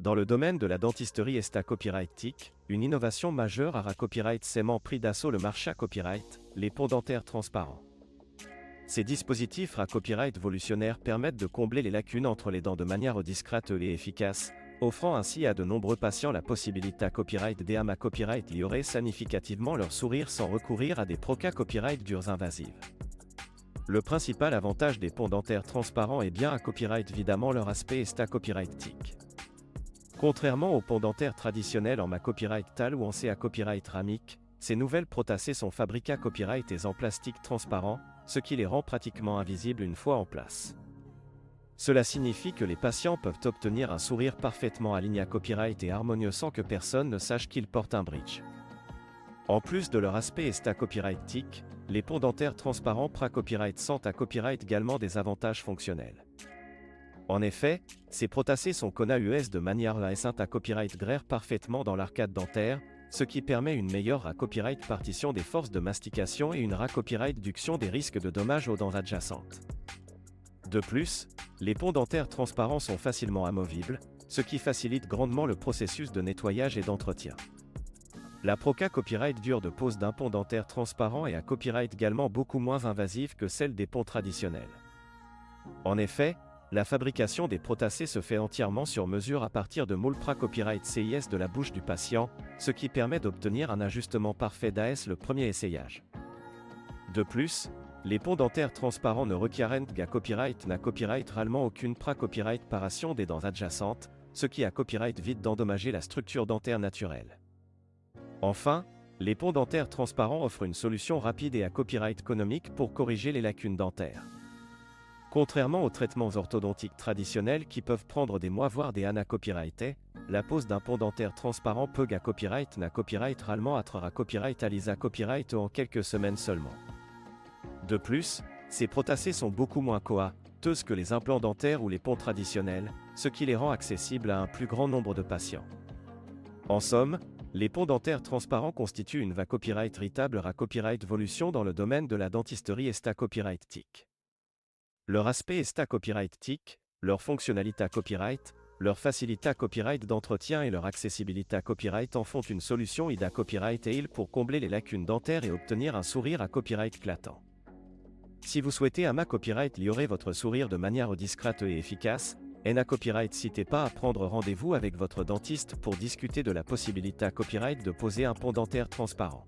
Dans le domaine de la dentisterie Esta Copyright TIC, une innovation majeure à Copyright Saiement pris d'assaut le marché copyright, les ponts dentaires transparents. Ces dispositifs à copyright volutionnaires permettent de combler les lacunes entre les dents de manière discrète et efficace, offrant ainsi à de nombreux patients la possibilité à copyright d'AMA copyright liorer significativement leur sourire sans recourir à des procas copyright dures invasives. Le principal avantage des ponts dentaires transparents est bien à copyright évidemment leur aspect Esta Copyright TIC. Contrairement aux ponts dentaires traditionnels en copyright TAL ou en CA copyright ramique, ces nouvelles prothèses sont fabriquées à copyright et en plastique transparent, ce qui les rend pratiquement invisibles une fois en place. Cela signifie que les patients peuvent obtenir un sourire parfaitement aligné à copyright et harmonieux sans que personne ne sache qu'ils portent un bridge. En plus de leur aspect Esta Copyright TIC, les ponts dentaires transparents Copyright sont à copyright également des avantages fonctionnels. En effet, ces prothèses sont connues de manière à copyright grère parfaitement dans l'arcade dentaire, ce qui permet une meilleure copyright partition des forces de mastication et une copyright réduction des risques de dommages aux dents adjacentes. De plus, les ponts dentaires transparents sont facilement amovibles, ce qui facilite grandement le processus de nettoyage et d'entretien. La Proca Copyright dure de pose d'un pont dentaire transparent est à copyright également beaucoup moins invasive que celle des ponts traditionnels. En effet, la fabrication des prothèses se fait entièrement sur mesure à partir de moules Copyright CIS de la bouche du patient, ce qui permet d'obtenir un ajustement parfait d'AS le premier essayage. De plus, les ponts dentaires transparents ne requièrent copyright réellement aucune copyright paration des dents adjacentes, ce qui a copyright vite d'endommager la structure dentaire naturelle. Enfin, les ponts dentaires transparents offrent une solution rapide et à copyright économique pour corriger les lacunes dentaires. Contrairement aux traitements orthodontiques traditionnels qui peuvent prendre des mois voire des années copyrightés, la pose d'un pont dentaire transparent peut copyright réellement être à copyright à l'ISA copyright en quelques semaines seulement. De plus, ces prothèses sont beaucoup moins coûteuses que les implants dentaires ou les ponts traditionnels, ce qui les rend accessibles à un plus grand nombre de patients. En somme, les ponts dentaires transparents constituent une copyright véritable copyright évolution dans le domaine de la dentisterie Esta Copyright TIC. Leur aspect Esta Copyright TIC, leur fonctionnalité à copyright, leur facilité à copyright d'entretien et leur accessibilité à copyright en font une solution IDA Copyright et pour combler les lacunes dentaires et obtenir un sourire à copyright éclatant. Si vous souhaitez AMA Copyright liorer votre sourire de manière discrète et efficace, NA Copyright n'hésitez pas à prendre rendez-vous avec votre dentiste pour discuter de la possibilité à copyright de poser un pont dentaire transparent.